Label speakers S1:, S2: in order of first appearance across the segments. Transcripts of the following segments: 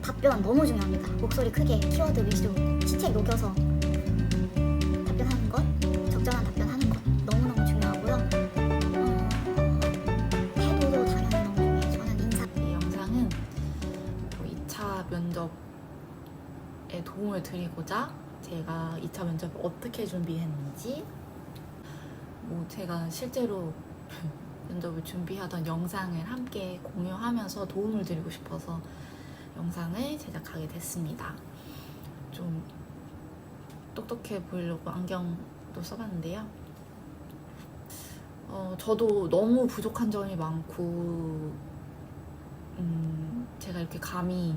S1: 답변 너무 중요합니다. 목소리 크게, 키워드 위주, 시책 녹여서 답변하는 것, 적절한 답변하는 것 너무너무 중요하고요. 태도도 당연히 너무 중요해요. 저는 인사.
S2: 이 영상은 2차 면접에 도움을 드리고자 제가 2차 면접을 어떻게 준비했는지, 제가 실제로 면접을 준비하던 영상을 함께 공유하면서 도움을 드리고 싶어서 영상을 제작하게 됐습니다. 좀 똑똑해 보이려고 안경도 써봤는데요. 저도 너무 부족한 점이 많고, 제가 이렇게 감히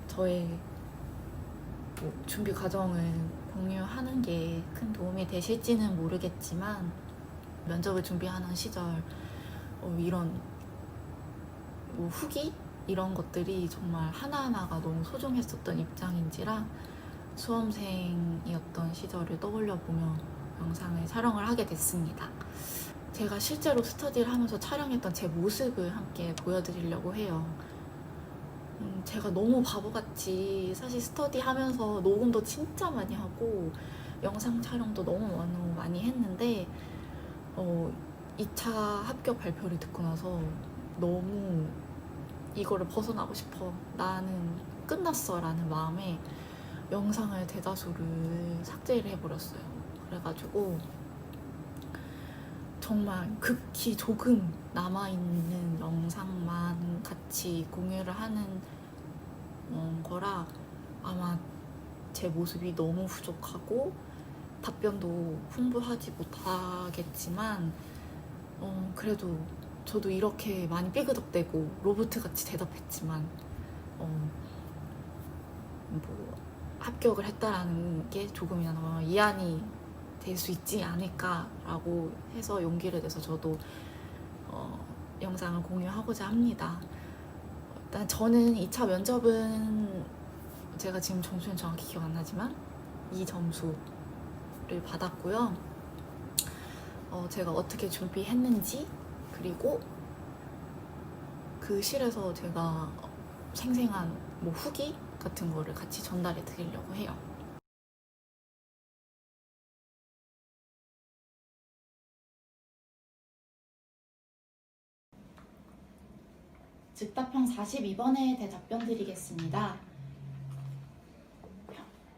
S2: 저의 준비 과정을 공유하는 게 큰 도움이 되실지는 모르겠지만, 면접을 준비하는 시절 이런 후기? 이런 것들이 정말 하나하나가 너무 소중했었던 입장인지라 수험생이었던 시절을 떠올려보며 영상을 촬영을 하게 됐습니다. 제가 실제로 스터디를 하면서 촬영했던 제 모습을 함께 보여드리려고 해요. 제가 너무 바보같이 사실 스터디 하면서 녹음도 진짜 많이 하고 영상 촬영도 너무 많이 했는데 2차 합격 발표를 듣고 나서 너무 이거를 벗어나고 싶어, 나는 끝났어 라는 마음에 영상을 대다수를 삭제를 해버렸어요. 그래가지고 정말 극히 조금 남아있는 영상만 같이 공유를 하는 거라 아마 제 모습이 너무 부족하고 답변도 풍부하지 못하겠지만 그래도 저도 이렇게 많이 삐그덕대고 로봇같이 대답했지만 합격을 했다라는 게 조금이나마 이안이 될 수 있지 않을까라고 해서 용기를 내서 저도 영상을 공유하고자 합니다. 일단 저는 2차 면접은 제가 지금 점수는 정확히 기억 안 나지만 이 점수를 받았고요. 제가 어떻게 준비했는지, 그리고 그 실에서 제가 생생한 후기 같은 거를 같이 전달해 드리려고 해요. 즉답형 42번에 대답변 드리겠습니다.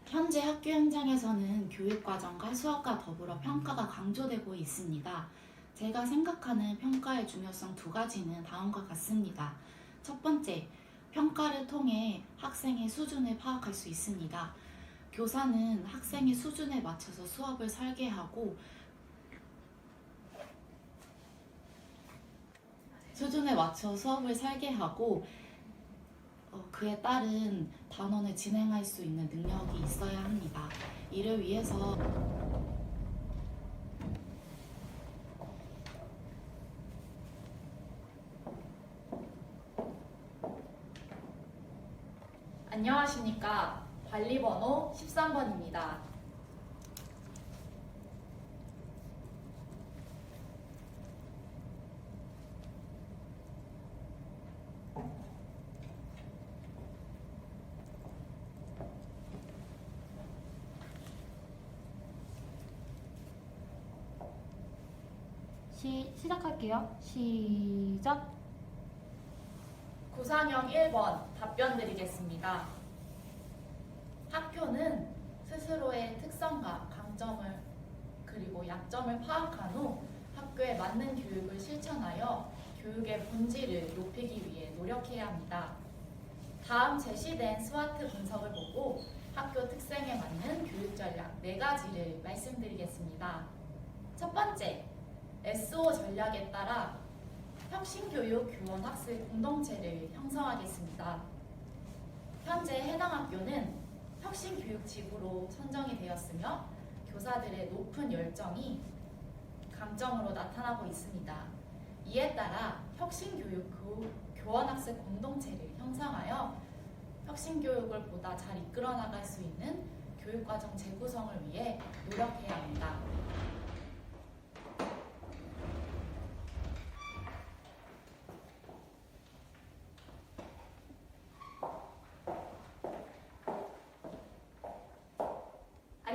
S2: 현재 학교 현장에서는 교육과정과 수업과 더불어 평가가 강조되고 있습니다. 제가 생각하는 평가의 중요성 2가지는 다음과 같습니다. 첫 번째, 평가를 통해 학생의 수준을 파악할 수 있습니다. 교사는 학생의 수준에 맞춰서 수업을 설계하고 그에 따른 단원을 진행할 수 있는 능력이 있어야 합니다. 이를 위해서 안녕하십니까. 관리번호 13번입니다.
S3: 시작할게요. 시작.
S2: 구상형 1번 답변 드리겠습니다. 학교는 스스로의 특성과 강점을 그리고 약점을 파악한 후 학교에 맞는 교육을 실천하여 교육의 본질을 높이기 위해 노력해야 합니다. 다음 제시된 스와트 분석을 보고 학교 특성에 맞는 교육 전략 4가지를 말씀드리겠습니다. 첫 번째, SO 전략에 따라 혁신교육 교원학습 공동체를 형성하겠습니다. 현재 해당 학교는 혁신교육지구로 선정이 되었으며 교사들의 높은 열정이 강점으로 나타나고 있습니다. 이에 따라 혁신교육 교원학습 공동체를 형성하여 혁신교육을 보다 잘 이끌어 나갈 수 있는 교육과정 재구성을 위해 노력해야 합니다.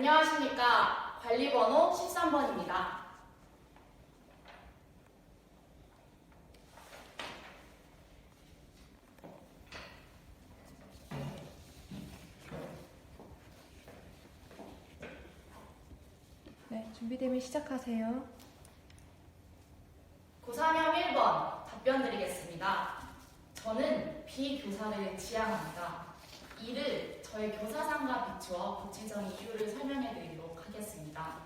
S2: 안녕하십니까. 관리번호 13번입니다.
S4: 네, 준비되면 시작하세요.
S2: 고사명 1번 답변 드리겠습니다. 저는 비교사를 지향합니다. 이를 저의 교사상과 비추어 구체적인 이유를 설명해 드리도록 하겠습니다.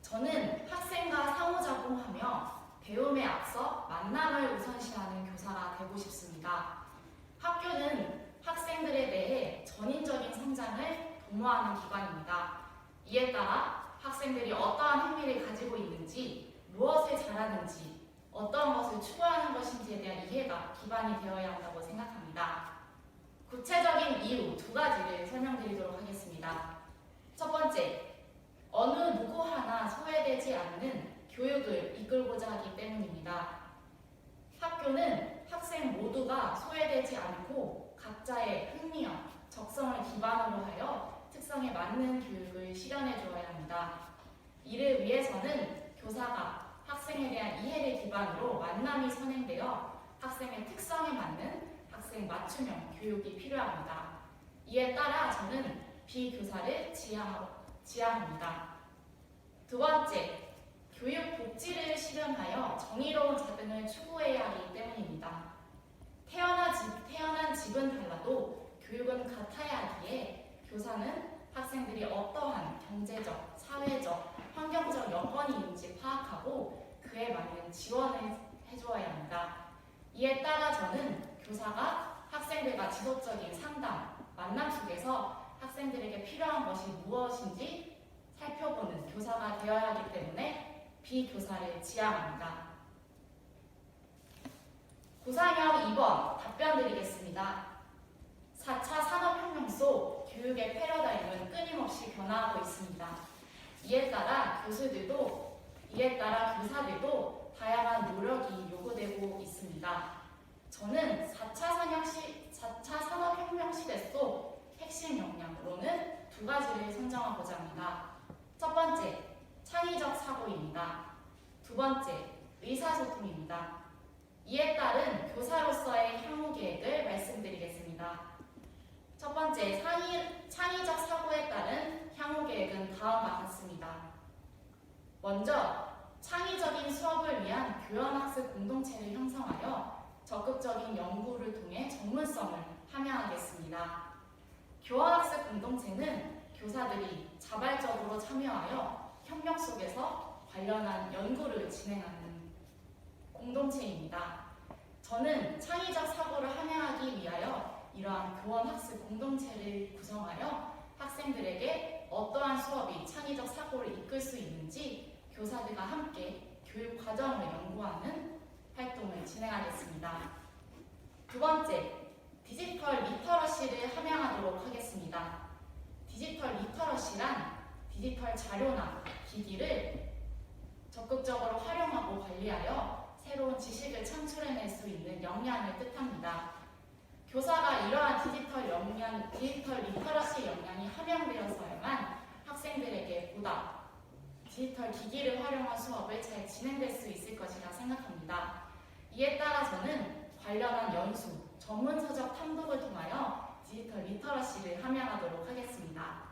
S2: 저는 학생과 상호작용하며 배움에 앞서 만남을 우선시하는 교사가 되고 싶습니다. 학교는 학생들에 대해 전인적인 성장을 도모하는 기관입니다. 이에 따라 학생들이 어떠한 흥미를 가지고 있는지, 무엇을 잘하는지, 어떤 것을 추구하는 것인지에 대한 이해가 기반이 되어야 한다고 생각합니다. 구체적인 이유 두 가지를 설명드리도록 하겠습니다. 첫 번째, 어느 누구 하나 소외되지 않는 교육을 이끌고자 하기 때문입니다. 학교는 학생 모두가 소외되지 않고 각자의 흥미와 적성을 기반으로 하여 특성에 맞는 교육을 실현해 주어야 합니다. 이를 위해서는 교사가 학생에 대한 이해를 기반으로 만남이 선행되어 학생의 특성에 맞는 학생 맞춤형 교육이 필요합니다. 이에 따라 저는 비교사를 지향합니다. 두 번째, 교육 복지를 실현하여 정의로운 자등을 추구해야 하기 때문입니다. 태어난 집은 달라도 교육은 같아야 하기에 교사는 학생들이 어떠한 경제적, 사회적, 환경적 여건이 있는지 파악하고 그에 맞는 지원을 해주어야 합니다. 이에 따라 저는 교사가 학생들과 지속적인 상담, 만남 속에서 학생들에게 필요한 것이 무엇인지 살펴보는 교사가 되어야 하기 때문에 비교사를 지향합니다. 고사형 2번 답변 드리겠습니다. 4차 산업혁명 속 교육의 패러다임은 끊임없이 변화하고 있습니다. 이에 따라 교사들도 다양한 노력이 요구되고 있습니다. 저는 4차 산업혁명 시대 속 핵심 역량으로는 두 가지를 선정하고자 합니다. 첫 번째, 창의적 사고입니다. 두 번째, 의사소통입니다. 이에 따른 교사로서의 향후 계획을 말씀드리겠습니다. 첫 번째, 창의적 사고에 따른 향후 계획은 다음과 같습니다. 먼저, 창의적인 수업을 위한 교연학습 공동체를 형성하여 적극적인 연구를 통해 전문성을 함양하겠습니다. 교원학습 공동체는 교사들이 자발적으로 참여하여 협력 속에서 관련한 연구를 진행하는 공동체입니다. 저는 창의적 사고를 함양하기 위하여 이러한 교원학습 공동체를 구성하여 학생들에게 어떠한 수업이 창의적 사고를 이끌 수 있는지 교사들과 함께 교육 과정을 연구하는 활동을 진행하겠습니다. 두 번째, 디지털 리터러시를 함양하도록 하겠습니다. 디지털 리터러시란 디지털 자료나 기기를 적극적으로 활용하고 관리하여 새로운 지식을 창출해낼 수 있는 역량을 뜻합니다. 교사가 이러한 디지털 리터러시 역량이 함양되어서야만 학생들에게 보다 디지털 기기를 활용한 수업을 잘 진행될 수 있을 것이라 생각합니다. 이에 따라 저는 관련한 연수, 전문서적 탐독을 통하여 디지털 리터러시를 함양하도록 하겠습니다.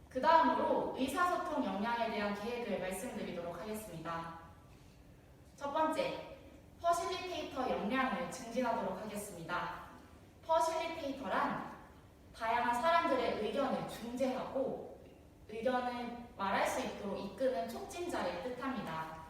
S2: 그 다음으로 의사소통 역량에 대한 계획을 말씀드리도록 하겠습니다. 첫 번째, 퍼실리테이터 역량을 증진하도록 하겠습니다. 퍼실리테이터란 다양한 사람들의 의견을 중재하고 의견을 말할 수 있도록 이끄는 촉진자를 뜻합니다.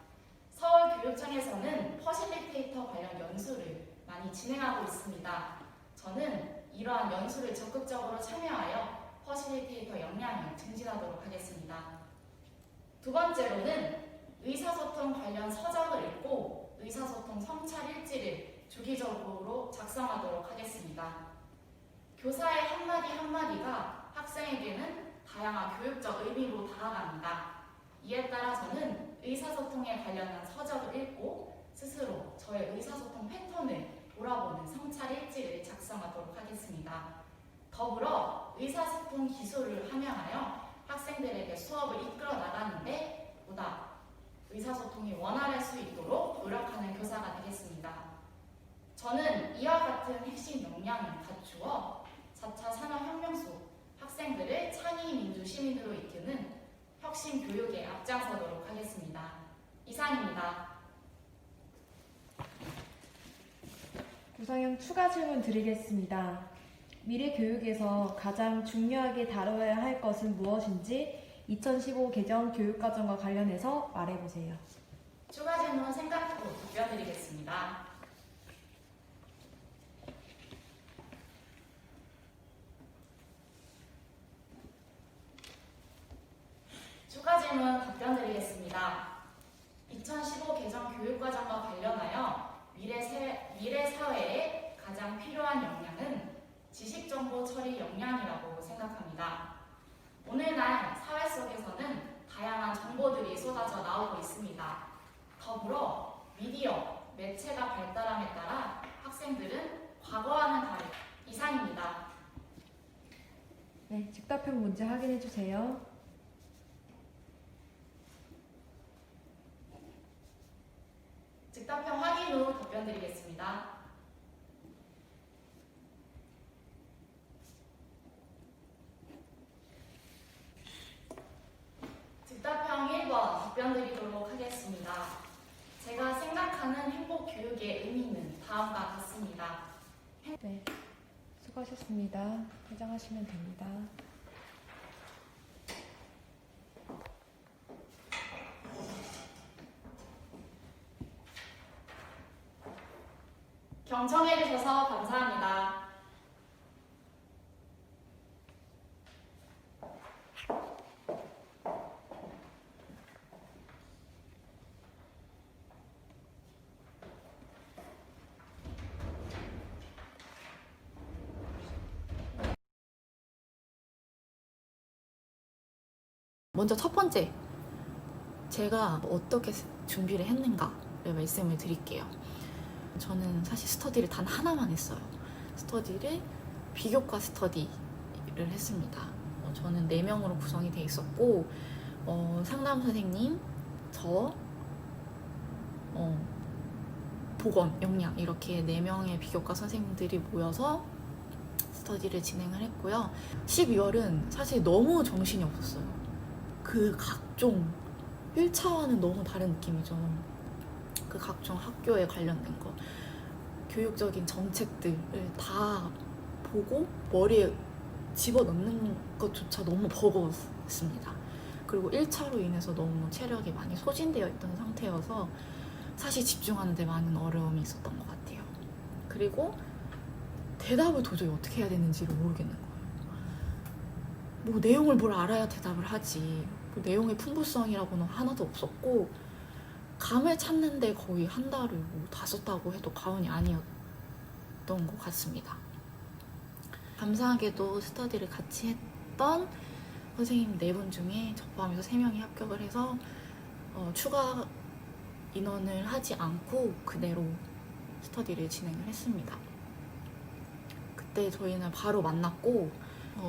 S2: 서울교육청에서는 퍼실리테이터 관련 연수를 많이 진행하고 있습니다. 저는 이러한 연수를 적극적으로 참여하여 퍼실리테이터 역량을 증진하도록 하겠습니다. 두 번째로는 의사소통 관련 서적을 읽고 의사소통 성찰 일지를 주기적으로 작성하도록 하겠습니다. 교사의 한마디 한마디가 학생에게는 다양한 교육적 의미로 다가갑니다. 이에 따라 저는 의사소통에 관련한 서적을 읽고 스스로 저의 의사소통 패턴을 돌아보는 성찰 일지를 작성하도록 하겠습니다. 더불어 의사소통 기술을 함양하여 학생들에게 수업을 이끌어 나가는데 보다 의사소통이 원활할 수 있도록 노력하는 교사가 되겠습니다. 저는 이와 같은 핵심 역량을 갖추어 4차 산업혁명 속 학생들을 창의 민주 시민으로 이끄는 혁신 교육에 앞장서도록 하겠습니다. 이상입니다.
S4: 구성형 추가 질문 드리겠습니다. 미래 교육에서 가장 중요하게 다뤄야 할 것은 무엇인지 2015 개정 교육과정과 관련해서 말해보세요.
S2: 추가 질문 생각 후 답변드리겠습니다. 추가 질문 답변드리겠습니다. 2015 개정 교육과정과 관련하여 미래 사회에 가장 필요한 역량은 지식정보 처리 역량이라고 생각합니다. 오늘날 사회 속에서는 다양한 정보들이 쏟아져 나오고 있습니다. 더불어 미디어, 매체가 발달함에 따라 학생들은 과거와는 다른 이상입니다.
S4: 네, 즉답형 문제 확인해 주세요.
S2: 즉답형 확인 후 답변드리겠습니다. 즉답형 1번 답변드리도록 하겠습니다. 제가 생각하는 행복 교육의 의미는 다음과 같습니다.
S4: 네, 수고하셨습니다. 퇴장하시면 됩니다.
S2: 경청해주셔서 감사합니다. 먼저 첫 번째, 제가 어떻게 준비를 했는가를 말씀을 드릴게요. 저는 사실 스터디를 단 하나만 했어요. 스터디를 비교과 스터디를 했습니다. 저는 4명으로 구성이 돼 있었고 상담 선생님, 저, 보건, 영양 이렇게 4명의 비교과 선생님들이 모여서 스터디를 진행을 했고요. 12월은 사실 너무 정신이 없었어요. 그 각종 1차와는 너무 다른 느낌이죠. 그 각종 학교에 관련된 거, 교육적인 정책들을 다 보고 머리에 집어넣는 것조차 너무 버거웠습니다. 그리고 1차로 인해서 너무 체력이 많이 소진되어 있던 상태여서 사실 집중하는 데 많은 어려움이 있었던 것 같아요. 그리고 대답을 도저히 어떻게 해야 되는지를 모르겠는 거예요. 뭐 내용을 뭘 알아야 대답을 하지, 뭐 내용의 풍부성이라고는 하나도 없었고 감을 찾는데 거의 한 달을 다 썼다고 해도 과언이 아니었던 것 같습니다. 감사하게도 스터디를 같이 했던 선생님 4분 중에 저 포함해서 3명이 합격을 해서 추가 인원을 하지 않고 그대로 스터디를 진행을 했습니다. 그때 저희는 바로 만났고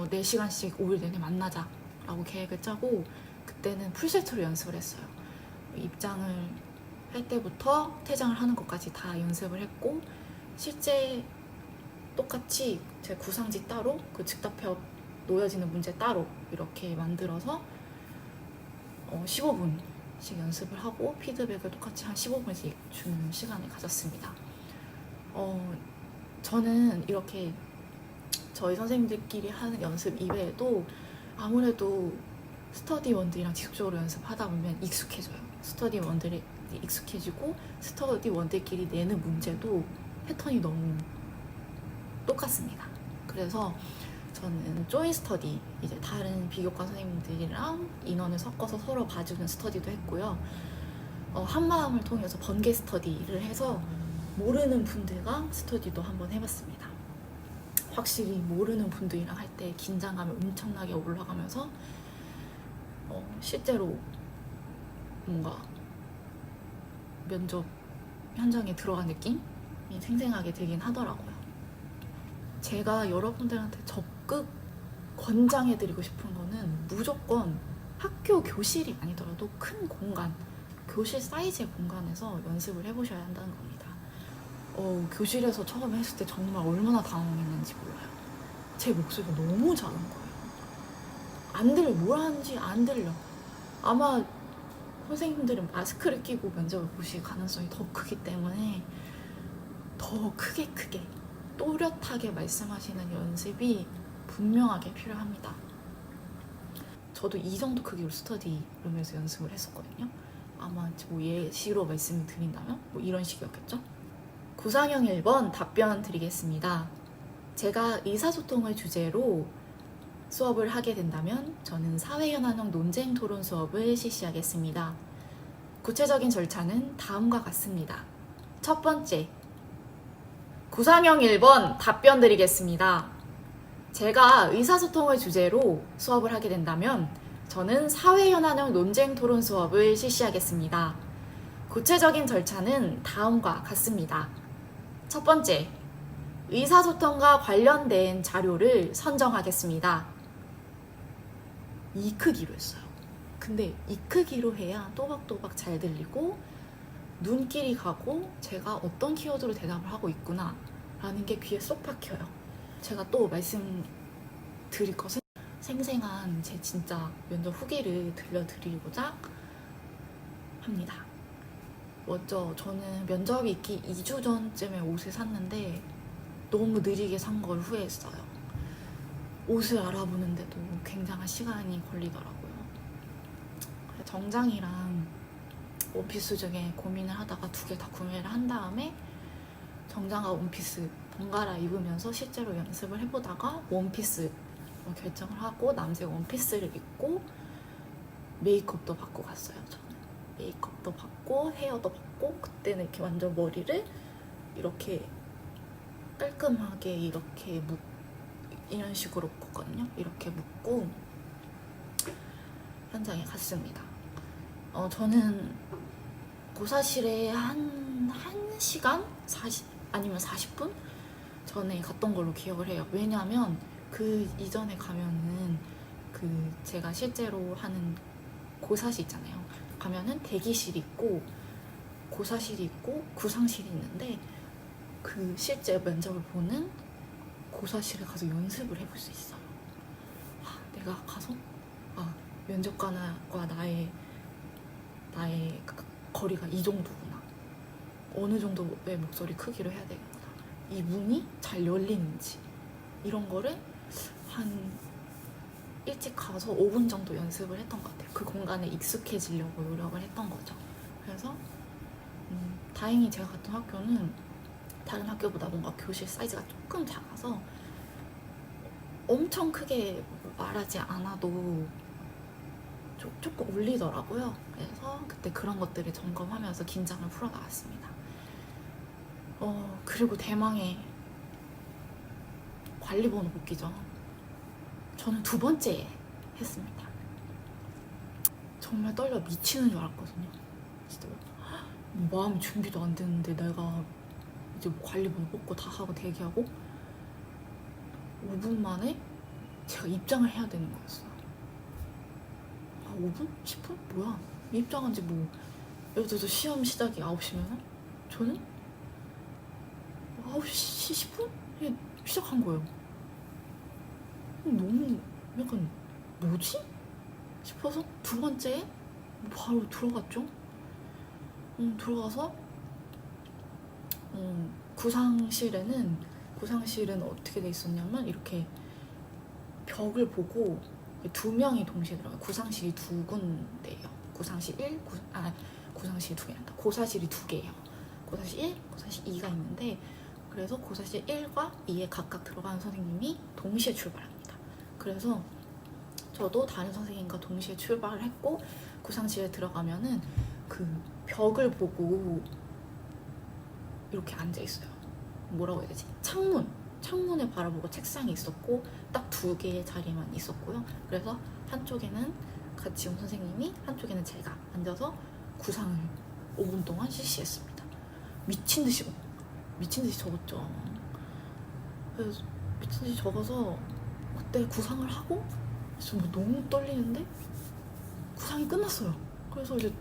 S2: 4시간씩 5일 내내 만나자라고 계획을 짜고 그때는 풀세트로 연습을 했어요. 입장을 할 때부터 퇴장을 하는 것까지 다 연습을 했고 실제 똑같이 제 구상지 따로 그 즉답형 놓여지는 문제 따로 이렇게 만들어서 15분씩 연습을 하고 피드백을 똑같이 한 15분씩 주는 시간을 가졌습니다. 저는 이렇게 저희 선생님들끼리 하는 연습 이외에도 아무래도 스터디원들이랑 지속적으로 연습하다 보면 익숙해져요. 스터디원들이 익숙해지고 스터디원들끼리 내는 문제도 패턴이 너무 똑같습니다. 그래서 저는 조인 스터디, 이제 다른 비교과 선생님들이랑 인원을 섞어서 서로 봐주는 스터디도 했고요. 한마음을 통해서 번개 스터디를 해서 모르는 분들과 스터디도 한번 해봤습니다. 확실히 모르는 분들이랑 할 때 긴장감이 엄청나게 올라가면서 실제로 뭔가 면접 현장에 들어간 느낌이 생생하게 들긴 하더라고요. 제가 여러분들한테 적극 권장해드리고 싶은 거는 무조건 학교 교실이 아니더라도 큰 공간, 교실 사이즈의 공간에서 연습을 해보셔야 한다는 겁니다. 교실에서 처음에 했을 때 정말 얼마나 당황했는지 몰라요. 제 목소리가 너무 작은 거예요. 안 들려, 뭘 하는지 안 들려. 아마 선생님들은 마스크를 끼고 면접을 보실 가능성이 더 크기 때문에 더 크게 또렷하게 말씀하시는 연습이 분명하게 필요합니다. 저도 이 정도 크기로 스터디룸에서 연습을 했었거든요. 아마 뭐 예시로 말씀을 드린다면 뭐 이런 식이었겠죠? 구상형 1번 답변 드리겠습니다. 제가 의사소통을 주제로 수업을 하게 된다면 저는 사회현안형 논쟁 토론 수업을 실시하겠습니다. 구체적인 절차는 다음과 같습니다. 첫 번째, 구상형 1번 답변 드리겠습니다. 제가 의사소통을 주제로 수업을 하게 된다면 저는 사회현안형 논쟁 토론 수업을 실시하겠습니다. 구체적인 절차는 다음과 같습니다. 첫 번째, 의사소통과 관련된 자료를 선정하겠습니다. 이 크기로 했어요. 근데 이 크기로 해야 또박또박 잘 들리고 눈길이 가고 제가 어떤 키워드로 대답을 하고 있구나 라는 게 귀에 쏙 박혀요. 제가 또 말씀드릴 것은 생생한 제 진짜 면접 후기를 들려드리고자 합니다. 먼저 저는 면접이 있기 2주 전쯤에 옷을 샀는데 너무 느리게 산 걸 후회했어요. 옷을 알아보는데도 굉장한 시간이 걸리더라고요. 정장이랑 원피스 중에 고민을 하다가 2개 다 구매를 한 다음에 정장과 원피스 번갈아 입으면서 실제로 연습을 해보다가 원피스로 결정을 하고 남색 원피스를 입고 메이크업도 받고 갔어요. 저는 메이크업도 받고 헤어도 받고 그때는 이렇게 완전 머리를 이렇게 깔끔하게 이렇게 이런 식으로 묶었거든요. 이렇게 묶고 현장에 갔습니다. 저는 고사실에 한 1시간? 40분? 전에 갔던 걸로 기억을 해요. 왜냐하면 그 이전에 가면은 제가 실제로 하는 고사실 있잖아요. 가면은 대기실이 있고 고사실이 있고 구상실이 있는데 그 실제 면접을 보는 고사실에 가서 연습을 해볼 수 있어요. 내가 가서 면접관과 나의 거리가 이 정도구나. 어느 정도의 목소리 크기로 해야 되겠구나. 이 문이 잘 열리는지 이런 거를 일찍 가서 5분 정도 연습을 했던 것 같아요. 그 공간에 익숙해지려고 노력을 했던 거죠. 그래서 다행히 제가 갔던 학교는 다른 학교보다 뭔가 교실 사이즈가 조금 작아서 엄청 크게 말하지 않아도 조금 울리더라고요. 그래서 그때 그런 것들을 점검하면서 긴장을 풀어나갔습니다. 그리고 대망의 관리번호 뽑기죠. 저는 2번째 했습니다. 정말 떨려 미치는 줄 알았거든요. 진짜 마음이 준비도 안 됐는데 내가 이제 관리번호 뽑고 다 하고 대기하고 5분 만에 제가 입장을 해야 되는 거였어요. 5분? 10분? 뭐야? 입장한 지 예를 들어서 시험 시작이 9시면 저는 9시 10분에 시작한 거예요. 너무 약간 뭐지? 싶어서 2번째에 바로 들어갔죠. 들어가서 구상실은 어떻게 돼 있었냐면 이렇게 벽을 보고 2명이 동시에 들어가요. 구상실이 2군데예요. 구상실 1, 구상실이 2개란다. 고사실이 2개예요. 고사실 1, 고사실 2가 있는데 그래서 고사실 1과 2에 각각 들어가는 선생님이 동시에 출발합니다. 그래서 저도 다른 선생님과 동시에 출발을 했고 구상실에 들어가면은 그 벽을 보고 이렇게 앉아 있어요. 뭐라고 해야 되지? 창문을 바라보고 책상이 있었고 딱 2개의 자리만 있었고요. 그래서 한쪽에는 같이 온 선생님이 한쪽에는 제가 앉아서 구상을 5분 동안 실시했습니다. 미친 듯이 적었죠. 그래서 미친 듯이 적어서 그때 구상을 하고 정말 너무 떨리는데 구상이 끝났어요. 그래서 이제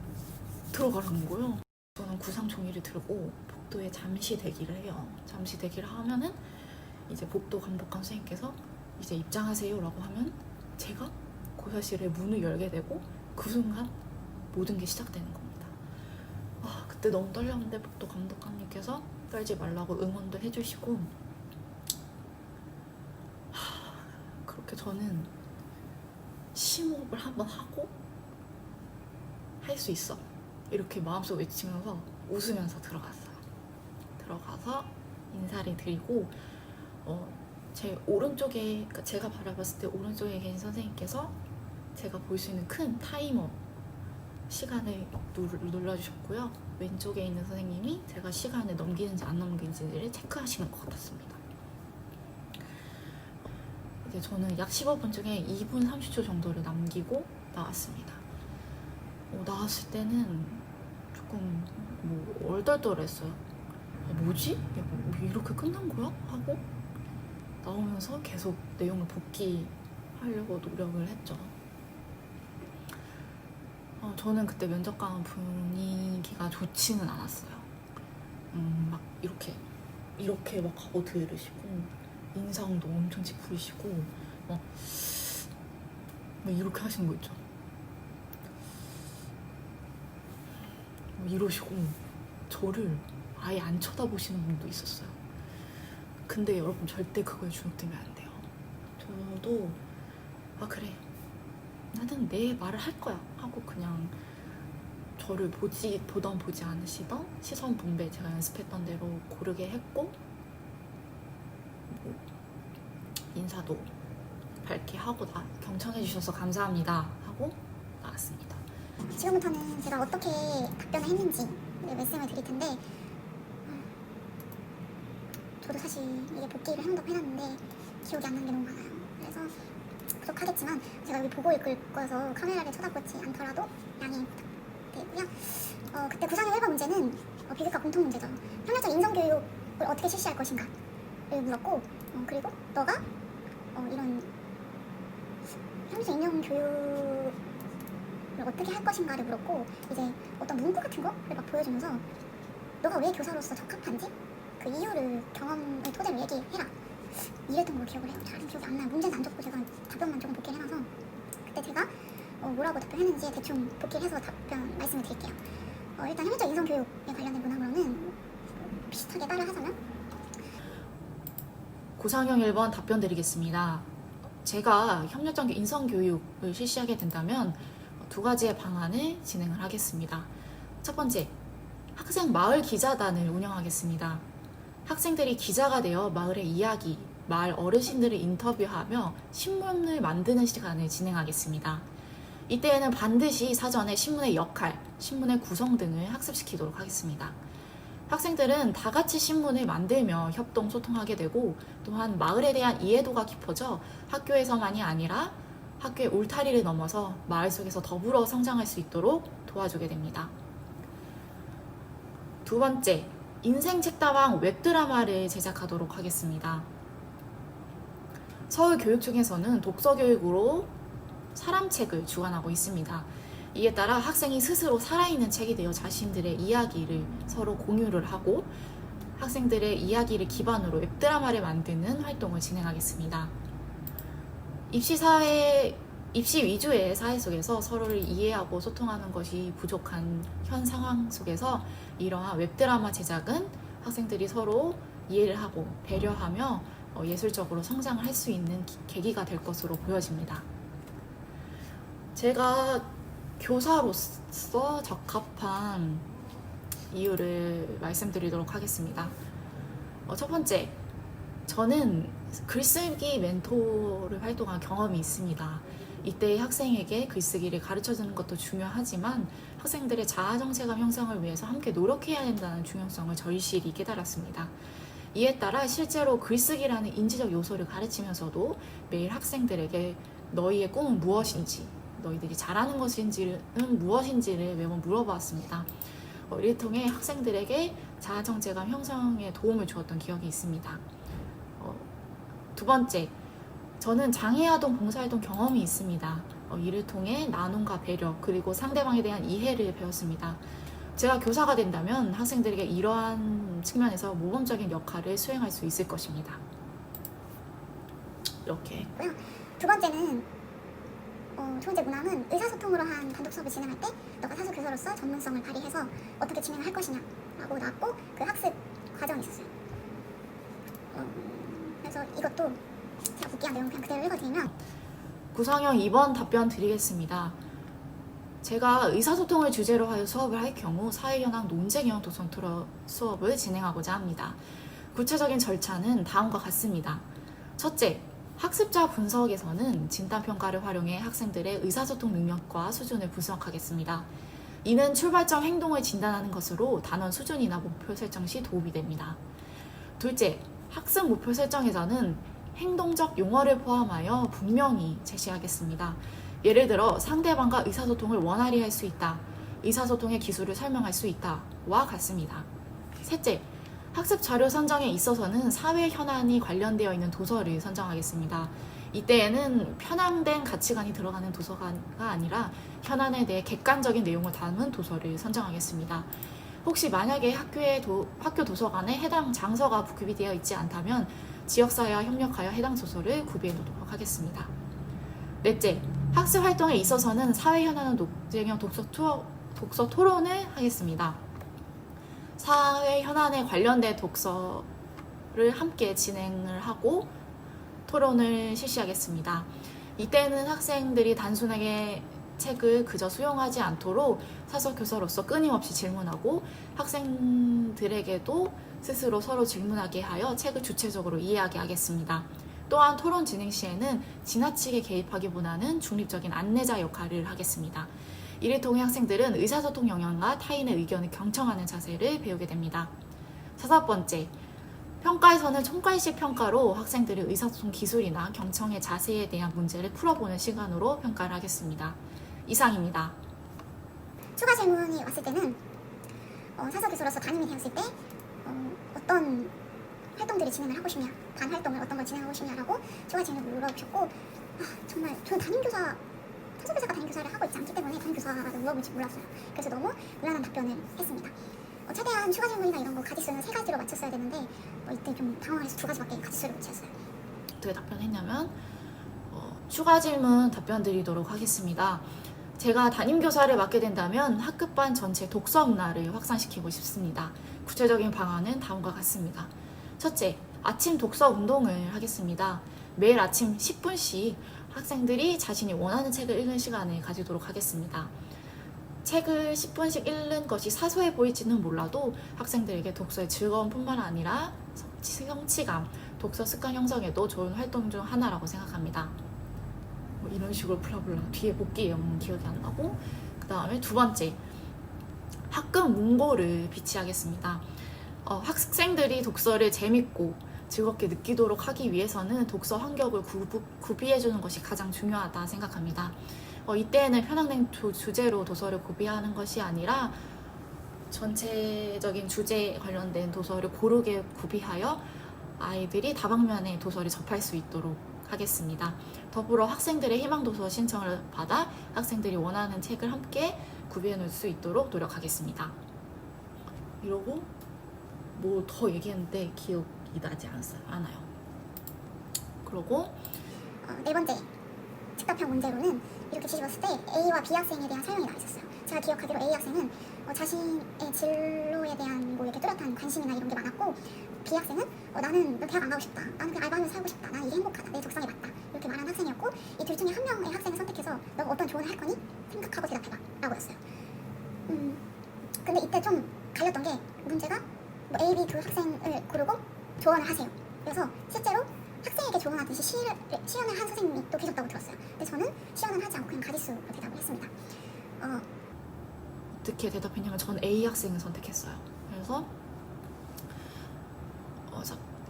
S2: 들어가라는 거예요. 저는 구상 종이를 들고 복도에 잠시 대기를 해요. 잠시 대기를 하면은 이제 복도 감독관 선생님께서 이제 입장하세요라고 하면 제가 고사실의 문을 열게 되고 그 순간 모든 게 시작되는 겁니다. 그때 너무 떨렸는데 복도 감독관님께서 떨지 말라고 응원도 해주시고 그렇게 저는 심호흡을 한번 하고 할 수 있어 이렇게 마음속 외치면서 웃으면서 들어갔어요. 들어가서 인사를 드리고 제 오른쪽에, 그러니까 제가 바라봤을 때 오른쪽에 계신 선생님께서 제가 볼 수 있는 큰 타이머 시간을 눌러주셨고요. 왼쪽에 있는 선생님이 제가 시간을 넘기는지 안 넘기는지를 체크하시는 것 같았습니다. 이제 저는 약 15분 중에 2분 30초 정도를 남기고 나왔습니다. 나왔을 때는 조금 얼떨떨했어요. 뭐지? 이렇게 끝난 거야? 하고 나오면서 계속 내용을 복기하려고 노력을 했죠. 저는 그때 면접관 분위기가 좋지는 않았어요. 막 이렇게 막 하고 들으시고 인상도 엄청 찌푸리시고 막 이렇게 하시는 거 있죠. 이러시고 저를 아예 안 쳐다보시는 분도 있었어요. 근데 여러분 절대 그거에 주눅들면 안 돼요. 저도 그래 나는 내 말을 할 거야 하고 그냥 저를 보던 보지 않으시던 시선 분배 제가 연습했던 대로 고르게 했고 인사도 밝게 하고 경청해 주셔서 감사합니다 하고 나왔습니다.
S1: 지금부터는 제가 어떻게 답변을 했는지 말씀을 드릴 텐데 저도 사실 이게 복기를 한다고 해놨는데 기억이 안 나는 게 너무 많아요. 그래서 부족하겠지만 제가 여기 보고 읽을 거여서 카메라를 쳐다보지 않더라도 양해 부탁드리고요. 그때 구상형 1번 문제는 비교과 공통 문제죠. 협력적 인성교육을 어떻게 실시할 것인가를 물었고 그리고 너가 이런 협력적 인성교육을 어떻게 할 것인가를 물었고 이제 어떤 문구 같은 거를 막 보여주면서 너가 왜 교사로서 적합한지 그 이유를 경험을 토대로 얘기해라 이랬던 걸 기억을 해요. 잘은 기억이 안 나요. 문제는 안 적고 제가 답변만 조금 복기를 해놔서 그때 제가 뭐라고 답변했는지 대충 복기를 해서 답변 말씀을 드릴게요. 일단 협력적 인성교육에 관련된 문항으로는 비슷하게 따라 하자면
S2: 구상형 1번 답변 드리겠습니다. 제가 협력적 인성교육을 실시하게 된다면 2가지의 방안을 진행을 하겠습니다. 첫 번째, 학생 마을 기자단을 운영하겠습니다. 학생들이 기자가 되어 마을의 이야기, 마을 어르신들을 인터뷰하며 신문을 만드는 시간을 진행하겠습니다. 이때에는 반드시 사전에 신문의 역할, 신문의 구성 등을 학습시키도록 하겠습니다. 학생들은 다 같이 신문을 만들며 협동 소통하게 되고 또한 마을에 대한 이해도가 깊어져 학교에서만이 아니라 학교의 울타리를 넘어서 마을 속에서 더불어 성장할 수 있도록 도와주게 됩니다. 2번째, 인생 책다방 웹드라마를 제작하도록 하겠습니다. 서울교육청에서는 독서교육으로 사람책을 주관하고 있습니다. 이에 따라 학생이 스스로 살아있는 책이 되어 자신들의 이야기를 서로 공유를 하고 학생들의 이야기를 기반으로 웹드라마를 만드는 활동을 진행하겠습니다. 입시 위주의 사회 속에서 서로를 이해하고 소통하는 것이 부족한 현 상황 속에서 이러한 웹드라마 제작은 학생들이 서로 이해를 하고 배려하며 예술적으로 성장을 할 수 있는 계기가 될 것으로 보여집니다. 제가 교사로서 적합한 이유를 말씀드리도록 하겠습니다. 첫 번째, 저는 글쓰기 멘토를 활동한 경험이 있습니다. 이때 학생에게 글쓰기를 가르쳐주는 것도 중요하지만 학생들의 자아정체감 형성을 위해서 함께 노력해야 된다는 중요성을 절실히 깨달았습니다. 이에 따라 실제로 글쓰기라는 인지적 요소를 가르치면서도 매일 학생들에게 너희의 꿈은 무엇인지, 너희들이 잘하는 것인지는 무엇인지를 매번 물어보았습니다. 이를 통해 학생들에게 자아정체감 형성에 도움을 주었던 기억이 있습니다. 2번째, 저는 장애아동 봉사활동 경험이 있습니다. 이를 통해 나눔과 배려 그리고 상대방에 대한 이해를 배웠습니다. 제가 교사가 된다면 학생들에게 이러한 측면에서 모범적인 역할을 수행할 수 있을 것입니다. 이렇게.
S1: 두 번째는 두 번째 문항은 의사소통으로 한 단독 수업을 진행할 때 너가 사수 교사로서 전문성을 발휘해서 어떻게 진행을 할 것이냐라고 나왔고 그 학습 과정이 있었어요. 그래서 이것도 제가 복귀한 내용 그냥 그대로 읽어드리면
S2: 구성형 2번 답변 드리겠습니다. 제가 의사소통을 주제로 하여 수업을 할 경우 사회현황 논쟁형 도선 토론 수업을 진행하고자 합니다. 구체적인 절차는 다음과 같습니다. 첫째, 학습자 분석에서는 진단평가를 활용해 학생들의 의사소통 능력과 수준을 분석하겠습니다. 이는 출발점 행동을 진단하는 것으로 단원 수준이나 목표 설정 시 도움이 됩니다. 둘째, 학습 목표 설정에서는 행동적 용어를 포함하여 분명히 제시하겠습니다. 예를 들어 상대방과 의사소통을 원활히 할 수 있다, 의사소통의 기술을 설명할 수 있다와 같습니다. 셋째, 학습 자료 선정에 있어서는 사회 현안이 관련되어 있는 도서를 선정하겠습니다. 이때에는 편향된 가치관이 들어가는 도서가 아니라 현안에 대해 객관적인 내용을 담은 도서를 선정하겠습니다. 혹시 만약에 학교 도서관에 해당 장서가 구비되어 있지 않다면 지역사회와 협력하여 해당 도서를 구비해 놓도록 하겠습니다. 넷째, 학습 활동에 있어서는 사회 현안은 논쟁형 독서 토론을 하겠습니다. 사회 현안에 관련된 독서를 함께 진행을 하고 토론을 실시하겠습니다. 이때는 학생들이 단순하게 책을 그저 수용하지 않도록 사서 교사로서 끊임없이 질문하고 학생들에게도 스스로 서로 질문하게 하여 책을 주체적으로 이해하게 하겠습니다. 또한 토론 진행 시에는 지나치게 개입하기보다는 중립적인 안내자 역할을 하겠습니다. 이를 통해 학생들은 의사소통 역량과 타인의 의견을 경청하는 자세를 배우게 됩니다. 다섯 번째, 평가에서는 총괄식 평가로 학생들의 의사소통 기술이나 경청의 자세에 대한 문제를 풀어보는 시간으로 평가를 하겠습니다. 이상입니다.
S1: 추가 질문이 왔을 때는 사서 교사로서 담임이 되었을 때 어떤 활동들을 진행을 하고 싶냐, 반 활동을 어떤 걸 진행하고 싶냐라고 추가 질문을 물어보셨고 정말 저는 사서 교사가 담임 교사를 하고 있지 않기 때문에 담임 교사가 물어볼지 몰랐어요. 그래서 너무 곤란한 답변을 했습니다. 최대한 추가 질문이나 이런 거 가지수는 3가지로 맞췄어야 되는데 이때 좀 당황해서 2가지밖에 가지수를 못 채웠어요.
S2: 어떻게 답변했냐면 추가 질문 답변 드리도록 하겠습니다. 제가 담임교사를 맡게 된다면 학급반 전체 독서 문화를 확산시키고 싶습니다. 구체적인 방안은 다음과 같습니다. 첫째, 아침 독서 운동을 하겠습니다. 매일 아침 10분씩 학생들이 자신이 원하는 책을 읽는 시간을 가지도록 하겠습니다. 책을 10분씩 읽는 것이 사소해 보일지는 몰라도 학생들에게 독서의 즐거움뿐만 아니라 성취감, 독서 습관 형성에도 좋은 활동 중 하나라고 생각합니다. 이런 식으로 블라블라 뒤에 복귀 영문 기억이 안 나고, 그 다음에 두 번째, 학급 문고를 비치하겠습니다. 학생들이 독서를 재밌고 즐겁게 느끼도록 하기 위해서는 독서 환경을 구비해주는 것이 가장 중요하다 생각합니다. 이때에는 편향된 주제로 도서를 구비하는 것이 아니라 전체적인 주제에 관련된 도서를 고르게 구비하여 아이들이 다방면의 도서를 접할 수 있도록 하겠습니다. 더불어 학생들의 희망도서 신청을 받아 학생들이 원하는 책을 함께 구비해 놓을 수 있도록 노력하겠습니다. 이러고 뭐 더 얘기했는데 기억이 나지 않아요. 그리고
S1: 네 번째, 즉답형 문제로는 이렇게 뒤집었을 때 A와 B 학생에 대한 설명이 나와 있었어요. 제가 기억하기로 A 학생은 자신의 진로에 대한 뭐 이렇게 뚜렷한 관심이나 이런 게 많았고, B 학생은 나는 대학 안 가고 싶다, 나는 그냥 알바하면서 살고 싶다, 나는 이게 행복하다, 내 적성에 맞다, 이렇게 말하는 학생이었고, 이 둘 중에 한 명의 학생을 선택해서 너가 어떤 조언을 할 거니? 생각하고 대답해봐 라고 했어요. 근데 이때 좀 갈렸던 게 문제가 뭐 A, B 두 학생을 고르고 조언을 하세요. 그래서 실제로 학생에게 조언하듯이 시연을 한 선생님이 또 계셨다고 들었어요. 근데 저는 시연을 하지 않고 그냥 가지수로 대답을 했습니다.
S2: 어떻게 대답했냐면 저는 A 학생을 선택했어요. 그래서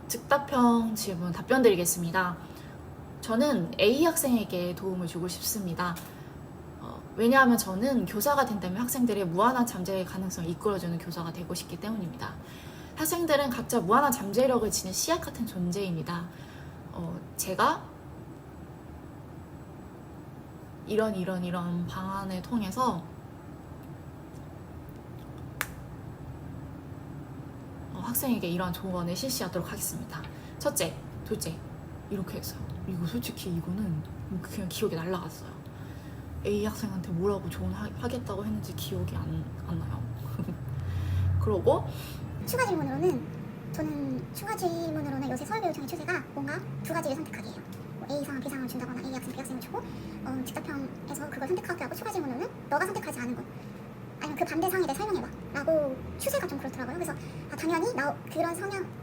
S2: 즉답형 질문 답변 드리겠습니다. 저는 A 학생에게 도움을 주고 싶습니다. 왜냐하면 저는 교사가 된다면 학생들의 무한한 잠재의 가능성을 이끌어주는 교사가 되고 싶기 때문입니다. 학생들은 각자 무한한 잠재력을 지닌 씨앗 같은 존재입니다. 제가 이런 방안을 통해서 학생에게 이러한 조언을 실시하도록 하겠습니다. 첫째, 둘째, 이렇게 했어요. 이거 솔직히 이거는 그냥 기억이 날라갔어요. A 학생한테 뭐라고 조언하겠다고 했는지 기억이 안 나요. 그러고
S1: 추가 질문으로는 요새 서울교육청의 추세가 뭔가 두 가지를 선택하게 해요. 뭐 A 상황, B 상황을 준다거나 A 학생, B 학생을 주고 직접형에서 그걸 선택하게 하고 추가 질문으로는 너가 선택하지 않은 것 아니면 그 반대 상황에 대해 설명해봐 라고 추세가 좀 그렇더라고요. 그래서 당연히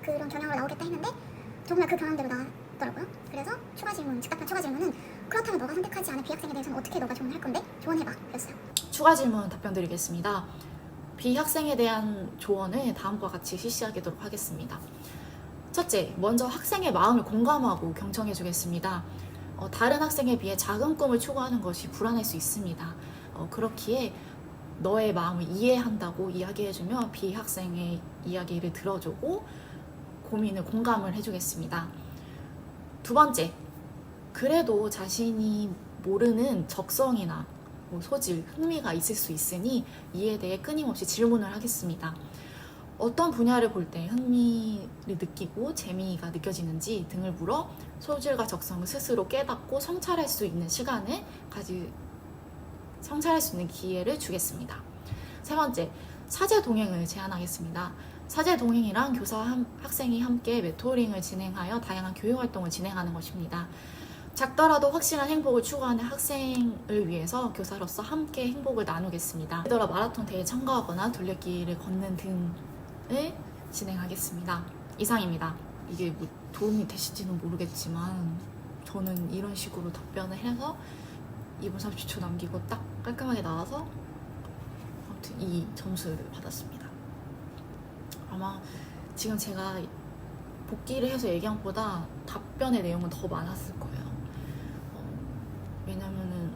S1: 그런 경향으로 나오겠다 했는데 정말 그 경향대로 나왔더라고요. 그래서 직답형 추가 질문은 그렇다면 너가 선택하지 않은 B 학생에 대해서는 어떻게 너가 조언할 건데? 조언해봐 였어요.
S2: 추가 질문 답변 드리겠습니다. B 학생에 대한 조언을 다음과 같이 실시하도록 하겠습니다. 첫째, 먼저 학생의 마음을 공감하고 경청해 주겠습니다. 다른 학생에 비해 작은 꿈을 추구하는 것이 불안할 수 있습니다. 그렇기에 너의 마음을 이해한다고 이야기해주며 B 학생의 이야기를 들어주고 고민을 공감을 해주겠습니다. 두 번째, 그래도 자신이 모르는 적성이나 소질, 흥미가 있을 수 있으니 이에 대해 끊임없이 질문을 하겠습니다. 어떤 분야를 볼 때 흥미를 느끼고 재미가 느껴지는지 등을 물어 소질과 적성을 스스로 깨닫고 성찰할 수 있는 기회를 주겠습니다. 세 번째, 사제 동행을 제안하겠습니다. 사제 동행이란 교사와 학생이 함께 멘토링을 진행하여 다양한 교육 활동을 진행하는 것입니다. 작더라도 확실한 행복을 추구하는 학생을 위해서 교사로서 함께 행복을 나누겠습니다. 예를 들어 마라톤 대회에 참가하거나 둘레길을 걷는 등을 진행하겠습니다. 이상입니다. 이게 뭐 도움이 되실지는 모르겠지만 저는 이런 식으로 답변을 해서 2분 30초 남기고 딱 깔끔하게 나와서 아무튼 이 점수를 받았습니다. 아마 지금 제가 복기를 해서 얘기한 것보다 답변의 내용은 더 많았을 거예요. 왜냐면은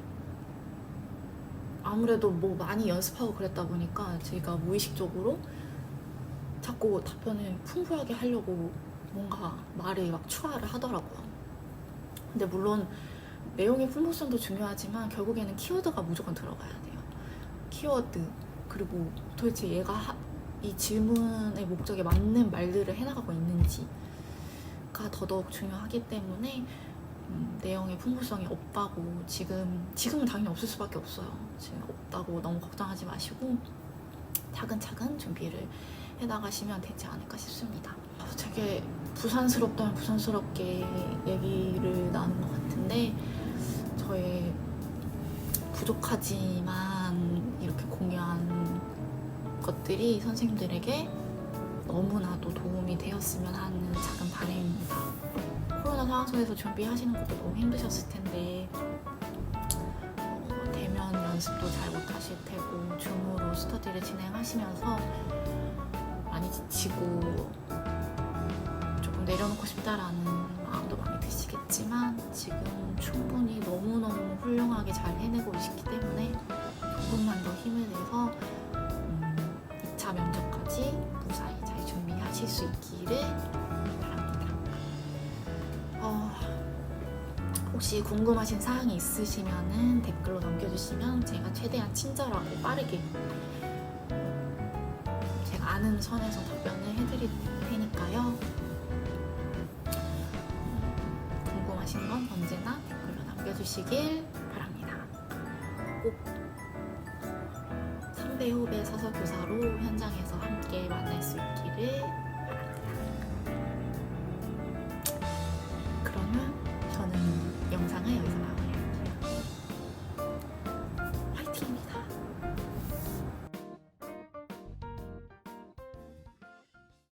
S2: 아무래도 뭐 많이 연습하고 그랬다 보니까 제가 무의식적으로 자꾸 답변을 풍부하게 하려고 뭔가 말을 막 추가를 하더라고요. 근데 물론 내용의 풍부성도 중요하지만 결국에는 키워드가 무조건 들어가야 돼요. 키워드, 그리고 도대체 얘가 이 질문의 목적에 맞는 말들을 해나가고 있는지가 더더욱 중요하기 때문에 내용의 풍부성이 없다고 지금은 당연히 없을 수밖에 없어요. 지금 없다고 너무 걱정하지 마시고 차근차근 준비를 해나가시면 되지 않을까 싶습니다. 되게 부산스럽다면 부산스럽게 얘기를 나눈 것 같은데 저의 부족하지만 이렇게 공유한 것들이 선생님들에게 너무나도 도움이 되었으면 하는 작은 바람입니다. 코로나 상황 속에서 준비하시는 것도 너무 힘드셨을 텐데 대면 연습도 잘 못하실 테고 줌으로 스터디를 진행하시면서 많이 지치고 조금 내려놓고 싶다라는 마음도 많이 드시겠지만 지금 충분히 너무너무 훌륭하게 잘 해내고 계시기 때문에 조금만 더 힘을 내서 2차 면접까지 무사히 잘 준비하실 수 있기를 바랍니다. 혹시 궁금하신 사항이 있으시면 댓글로 남겨주시면 제가 최대한 친절하고 빠르게 제가 아는 선에서 답변을 해드릴 테니까요. 궁금하신 건 언제나 댓글로 남겨주시길 바랍니다. 꼭 선배 후배 서서 교사로 현장에서 함께 만날 수 있기를